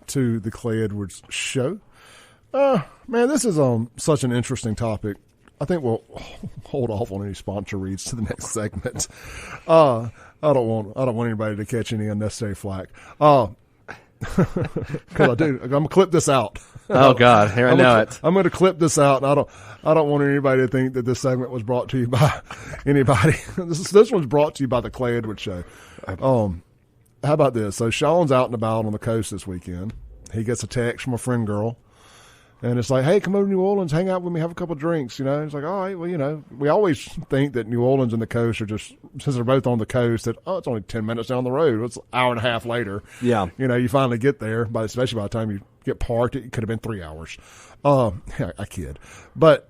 to the Clay Edwards Show. Man, this is such an interesting topic. I think we'll hold off on any sponsor reads to the next segment. I don't want anybody to catch any unnecessary flack. Because I'm gonna clip this out. Oh God, here I know it. I'm going to clip this out, and I don't want anybody to think that this segment was brought to you by anybody. This one's brought to you by the Clay Edwards Show. How about this? So Sean's out and about on the coast this weekend. He gets a text from a friend girl, and it's like, "Hey, come over to New Orleans, hang out with me, have a couple of drinks." You know, it's like, "All right, well, we always think that New Orleans and the coast are just, since they're both on the coast, that it's only 10 minutes down the road. It's an hour and a half later. Yeah, you finally get there, but especially by the time you get parked, it could have been 3 hours. I kid, but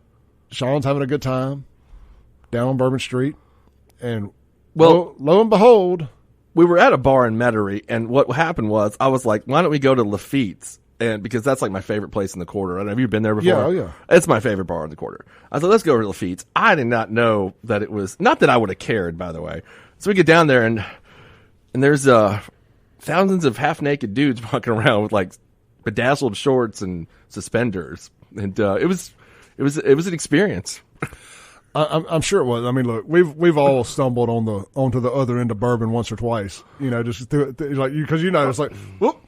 Sean's having a good time down on Bourbon Street, and lo and behold, we were at a bar in Metairie, and what happened was I was like, "Why don't we go to Lafitte's?" And because that's like my favorite place in the quarter. I don't know, have you been there before? Yeah, oh yeah. It's my favorite bar in the quarter. I thought, let's go to Lafitte's. I did not know that it was, not that I would have cared, by the way. So we get down there, and there's thousands of half-naked dudes walking around with like bedazzled shorts and suspenders, and it was an experience. I'm sure it was. I mean, look, we've all stumbled onto the other end of bourbon once or twice. Just like because it's like, whoop,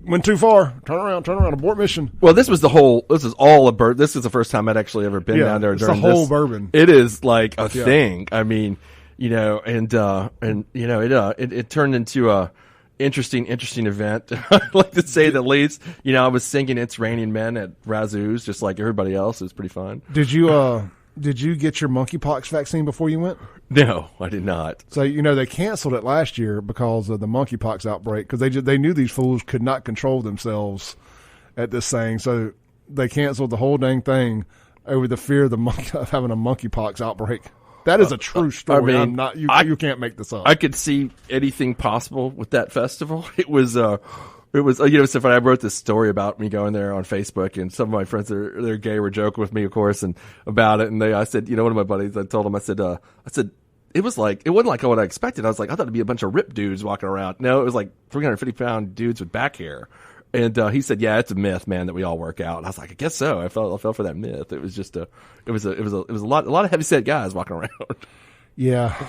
went too far. Turn around, abort mission. Well, this is all a bourbon. This is the first time I'd actually ever been down there. It's during the whole this. Bourbon. It is like a thing. I mean, it turned into a interesting event. I'd like to say the least. I was singing "It's Raining Men" at Razoo's, just like everybody else. It was pretty fun. Did you get your monkeypox vaccine before you went? No, I did not. So, they canceled it last year because of the monkeypox outbreak, because they knew these fools could not control themselves at this thing. So they canceled the whole dang thing over the fear of having a monkeypox outbreak. That is a true story. I mean, you can't make this up. I could see anything possible with that festival. It was so funny. I wrote this story about me going there on Facebook, and some of my friends they're gay were joking with me, of course, and about it. And I said, one of my buddies, I told him, I said, it wasn't like what I expected. I was like, I thought it'd be a bunch of ripped dudes walking around. No, it was like 350-pound dudes with back hair. And he said, "Yeah, it's a myth, man, that we all work out." And I was like, "I guess so." I fell for that myth. It was just it was a lot of heavy set guys walking around. Yeah.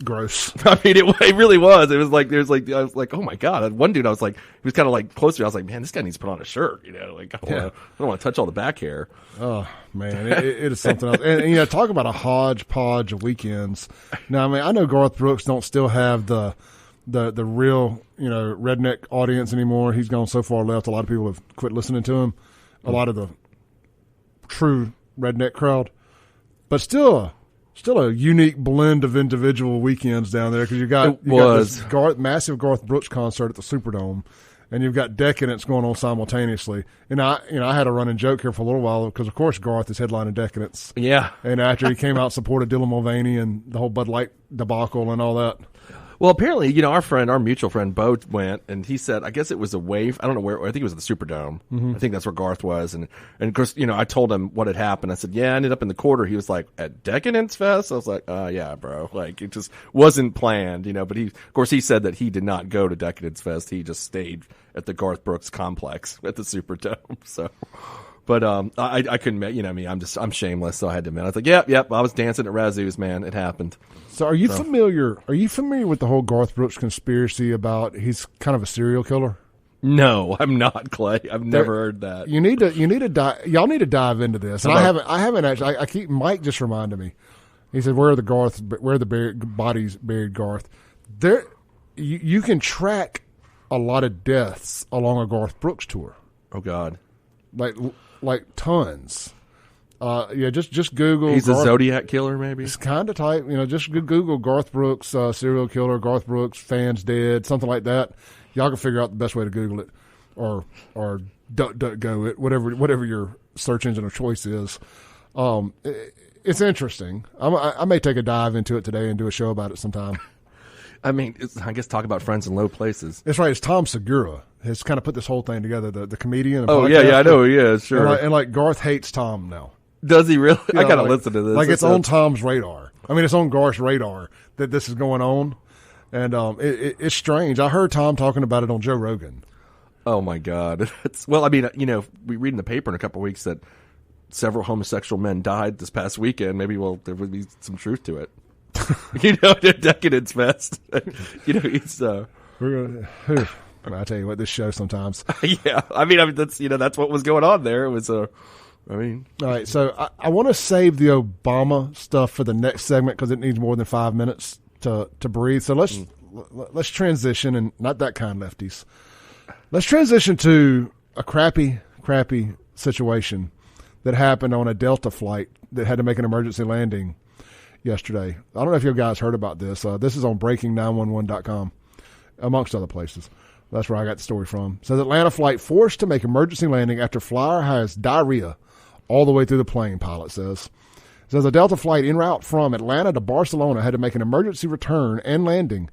Gross. I mean, it really was. It was like I was like, oh my God. One dude, I was like, he was kind of like close to me. I was like, man, this guy needs to put on a shirt. I don't want to touch all the back hair. Oh man, it is something else. And talk about a hodgepodge of weekends. Now, I mean, I know Garth Brooks don't still have the real redneck audience anymore. He's gone so far left. A lot of people have quit listening to him. A lot of the true redneck crowd, but still a unique blend of individual weekends down there, because you got this massive Garth Brooks concert at the Superdome, and you've got Decadence going on simultaneously. And I had a running joke here for a little while, because of course Garth is headlining Decadence. Yeah. And after he came out and supported Dylan Mulvaney and the whole Bud Light debacle and all that. Well, apparently, our mutual friend, Bo, went, and he said, I guess it was a wave. I don't know where. I think it was at the Superdome. Mm-hmm. I think that's where Garth was. And of course, I told him what had happened. I said, yeah, I ended up in the quarter. He was like, at Decadence Fest? I was like, yeah, bro. Like, it just wasn't planned, But of course, he said that he did not go to Decadence Fest. He just stayed at the Garth Brooks complex at the Superdome. So... But I couldn't, I'm shameless, so I had to admit. I was like, yep, I was dancing at Razoo's, man. It happened. So are you familiar with the whole Garth Brooks conspiracy about he's kind of a serial killer? No, I'm not, Clay. I've never heard that. You need to y'all need to dive into this. And I haven't actually. I keep Mike just reminded me. He said, where are the bodies buried, Garth? There, you can track a lot of deaths along a Garth Brooks tour. Oh God. Like tons. Just Google. He's a Zodiac killer, maybe? It's kind of type, just Google Garth Brooks, serial killer, Garth Brooks, fans dead, something like that. Y'all can figure out the best way to Google it or DuckDuckGo it, whatever your search engine of choice is. It's interesting. I may take a dive into it today and do a show about it sometime. I mean, I guess talk about friends in low places. That's right. It's Tom Segura has kind of put this whole thing together, the comedian. Oh, yeah, I know. Yeah, sure. And Garth hates Tom now. Does he really? I got to listen to this. Like, it's on Tom's radar. I mean, it's on Garth's radar that this is going on. And it's strange. I heard Tom talking about it on Joe Rogan. Oh my God! Well, I mean, we read in the paper in a couple of weeks that several homosexual men died this past weekend. Maybe there would be some truth to it. The Decadence Fest. He's. We're gonna. I tell you what, this show sometimes. Yeah, I mean that's what was going on there. It was all right. So I want to save the Obama stuff for the next segment because it needs more than 5 minutes to breathe. So let's transition, and not that kind, lefties. Let's transition to a crappy situation that happened on a Delta flight that had to make an emergency landing yesterday. I don't know if you guys heard about this. This is on breaking911.com, amongst other places. That's where I got the story from. It says Atlanta flight forced to make emergency landing after flyer has diarrhea all the way through the plane, pilot says. It says a Delta flight en route from Atlanta to Barcelona had to make an emergency return and landing.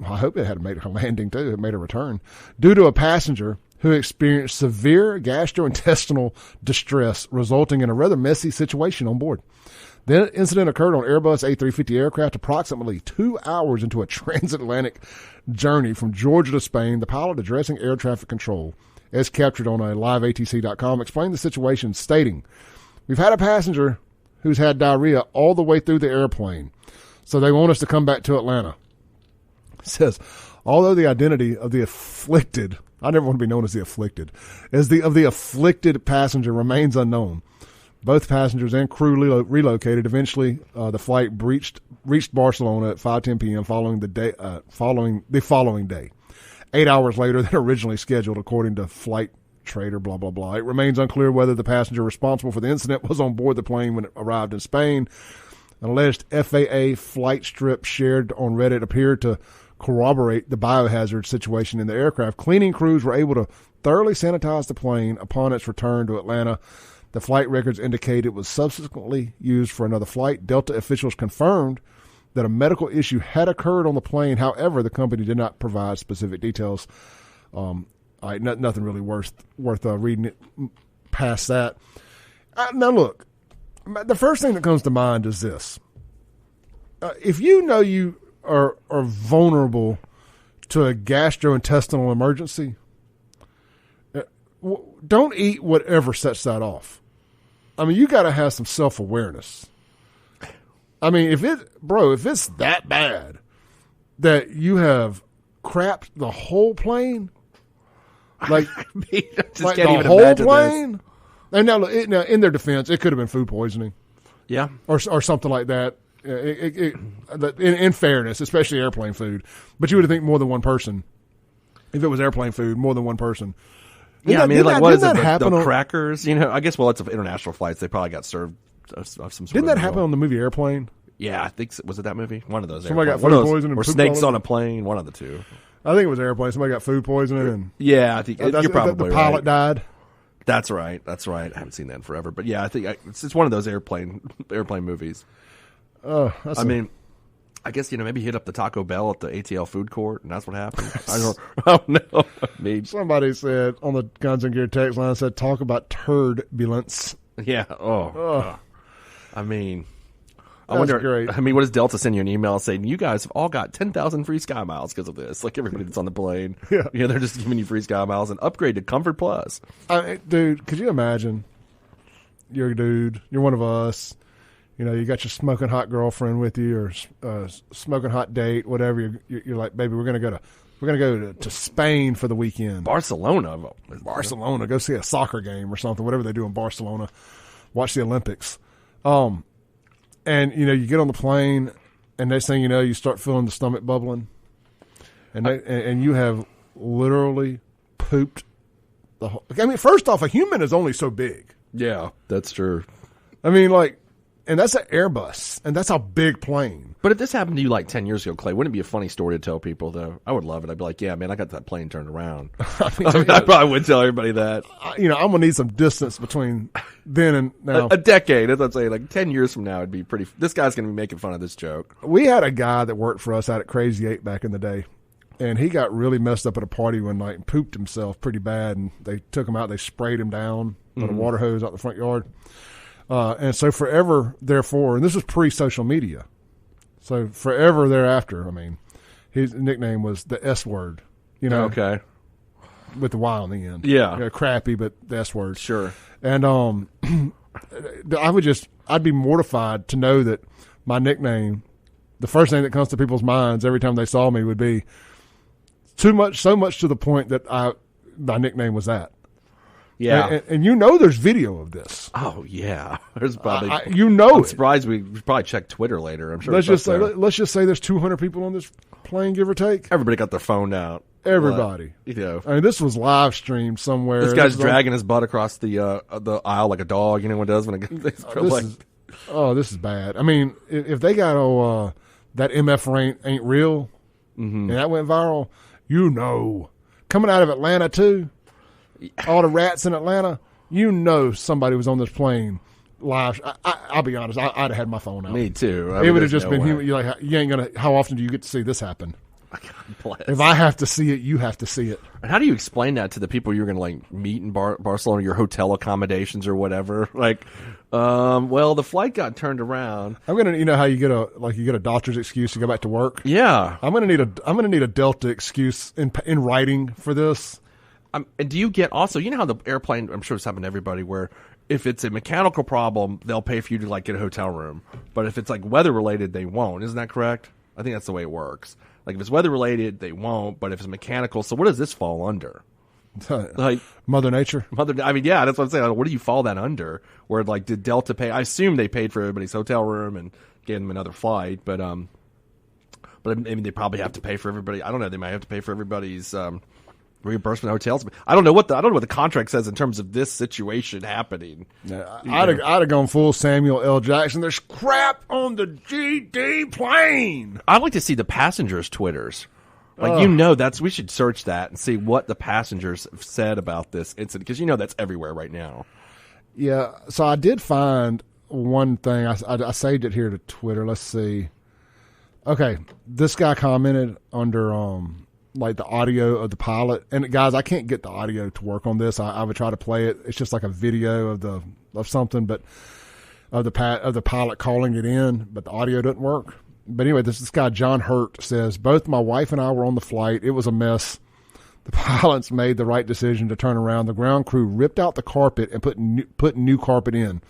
I hope it had to make a landing, too. It made a return. Due to a passenger who experienced severe gastrointestinal distress, resulting in a rather messy situation on board. The incident occurred on Airbus A350 aircraft approximately 2 hours into a transatlantic journey from Georgia to Spain. The pilot addressing air traffic control, as captured on a liveatc.com, explained the situation, stating, "We've had a passenger who's had diarrhea all the way through the airplane, so they want us to come back to Atlanta." It says, although the identity of the afflicted, I never want to be known as the afflicted, of the afflicted passenger remains unknown. Both passengers and crew relocated. Eventually, the flight reached Barcelona at 5:10 p.m. following the following day, 8 hours later than originally scheduled, according to Flight Trader. Blah blah blah. It remains unclear whether the passenger responsible for the incident was on board the plane when it arrived in Spain. An alleged FAA flight strip shared on Reddit appeared to corroborate the biohazard situation in the aircraft. Cleaning crews were able to thoroughly sanitize the plane upon its return to Atlanta. The flight records indicate it was subsequently used for another flight. Delta officials confirmed that a medical issue had occurred on the plane. However, the company did not provide specific details. Nothing really worth reading it past that. Now, look, the first thing that comes to mind is this. If you know you are vulnerable to a gastrointestinal emergency, don't eat whatever sets that off. I mean, you got to have some self-awareness. I mean, if it's that bad that you have crapped the whole plane, like, I mean, I just like can't the even whole imagine plane. this. And now, in their defense, it could have been food poisoning, Yeah. or something like that. In fairness, especially airplane food, but you would think more than one person. If it was airplane food, more than one person. Yeah, what is it? Happen The on crackers? I guess, it's international flights. They probably got served of some sort Didn't of that happen on the movie Airplane? Yeah, I think, was it that movie? One of those. Somebody got One of food those- poisoning and or pooped snakes all on a plane. One of the two. I think it was Airplane. Somebody got food poisoning, and Yeah, I think you're probably the pilot right. died. That's right. I haven't seen that in forever, but yeah, I think it's one of those airplane movies. Oh, I mean, I guess maybe hit up the Taco Bell at the ATL food court, and that's what happened. I don't know. Maybe. Somebody said on the Guns and Gear text line, said, talk about turbulence. Yeah. I mean, I wonder. Great. I mean, what does Delta send you an email saying you guys have all got 10,000 free Sky Miles because of this? Like everybody that's on the plane. Yeah. They're just giving you free Sky Miles and upgrade to Comfort Plus. Dude, could you imagine? You're a dude. You're one of us. You got your smoking hot girlfriend with you, or smoking hot date, whatever. You're like, baby, we're gonna go to Spain for the weekend. Barcelona, Go see a soccer game or something, whatever they do in Barcelona. Watch the Olympics. And you get on the plane, and next thing you know, you start feeling the stomach bubbling, and you have literally pooped the whole. I mean, first off, a human is only so big. Yeah, that's true. I mean, and that's an Airbus, and that's a big plane. But if this happened to you like 10 years ago, Clay, wouldn't it be a funny story to tell people, though? I would love it. I'd be like, yeah, man, I got that plane turned around. I probably would tell everybody that. I'm going to need some distance between then and now. A decade. That's what I'm saying. Like 10 years from now, it'd be pretty. This guy's going to be making fun of this joke. We had a guy that worked for us out at Crazy 8 back in the day, and he got really messed up at a party one night and pooped himself pretty bad, and they took him out. They sprayed him down with a water hose out the front yard. And so forever, therefore, and this was pre-social media, so forever thereafter, I mean, his nickname was the S word. You know, Okay. with the Y on the end. Yeah. You know, crappy, but the S word. Sure. And I'd be mortified to know that my nickname, the first thing that comes to people's minds every time they saw me would be so much to the point that my nickname was that. Yeah. And you know there's video of this. Oh yeah. There's probably. I'm surprised we probably check Twitter later. I'm sure. Let's just say there's 200 people on this plane, give or take. Everybody got their phone out. Everybody. You know. I mean, this was live streamed somewhere. This guy's dragging his butt across the aisle like a dog. You know what it does when it gets this is bad. I mean, if they got that MF ain't real, and that went viral, you know, coming out of Atlanta too, all the rats in Atlanta, you know, somebody was on this plane live. I'll be honest, I'd have had my phone out. Me too. It would have just been you're like, you ain't gonna. How often do you get to see this happen? If I have to see it, you have to see it. And how do you explain that to the people you're going to like meet in Barcelona, your hotel accommodations or whatever? Like, well, the flight got turned around. I'm gonna, you know how you get a doctor's excuse to go back to work. Yeah, I'm gonna need a Delta excuse in writing for this. And do you get also? You know how the airplane? I'm sure it's happened to everybody. Where if it's a mechanical problem, they'll pay for you to like get a hotel room. But if it's like weather related, they won't. Isn't that correct? I think that's the way it works. Like if it's weather related, they won't. But if it's mechanical, so what does this fall under? Like Mother Nature. I mean, yeah, that's what I'm saying. Like, what do you fall that under? Where like did Delta pay? I assume they paid for everybody's hotel room and gave them another flight. But I mean, they probably have to pay for everybody. I don't know. They might have to pay for everybody's reimbursement hotels. I don't know what the contract says in terms of this situation happening. Yeah, I'd have gone full Samuel L. Jackson. There's crap on the GD plane. I'd like to see the passengers' Twitters. Like we should search that and see what the passengers have said about this incident because that's everywhere right now. Yeah, so I did find one thing. I saved it here to Twitter. Let's see. Okay, this guy commented under like the audio of the pilot. And guys, I can't get the audio to work on this. I would try to play it. It's just like a video of something, but of the pilot calling it in, but the audio doesn't work. But anyway, this guy John Hurt says, both my wife and I were on the flight. It was a mess. The pilots made the right decision to turn around. The ground crew ripped out the carpet and put new carpet in.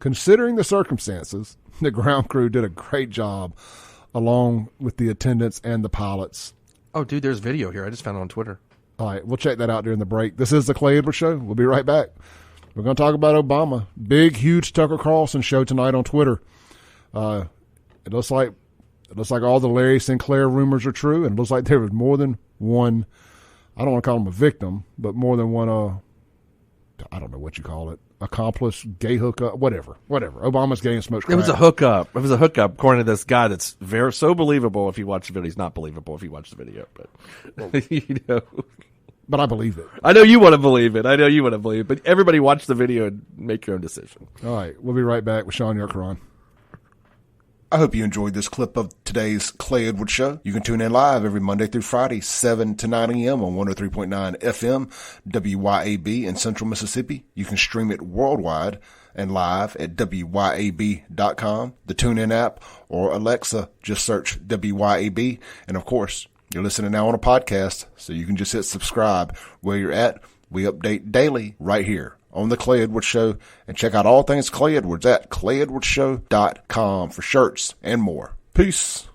Considering the circumstances, the ground crew did a great job along with the attendants and the pilots. Oh, dude, there's video here. I just found it on Twitter. All right, we'll check that out during the break. This is the Clay Edwards Show. We'll be right back. We're going to talk about Obama. Big, huge Tucker Carlson show tonight on Twitter. It looks like all the Larry Sinclair rumors are true, and it looks like there was more than one, I don't want to call him a victim, but more than one, I don't know what you call it, accomplice, gay hookup, whatever. Obama's gay and smokes crack. It was a hookup. According to this guy that's so believable if you watch the video. He's not believable if you watch the video, but But I believe it. I know you want to believe it. But everybody watch the video and make your own decision. All right, we'll be right back with Sean Yorkron. I hope you enjoyed this clip of today's Clay Edwards Show. You can tune in live every Monday through Friday, 7 to 9 a.m. on 103.9 FM, WYAB in Central Mississippi. You can stream it worldwide and live at WYAB.com, the TuneIn app, or Alexa. Just search WYAB. And of course, you're listening now on a podcast, so you can just hit subscribe where you're at. We update daily right here on the Clay Edwards Show, and check out all things Clay Edwards at ClayEdwardsShow.com for shirts and more. Peace.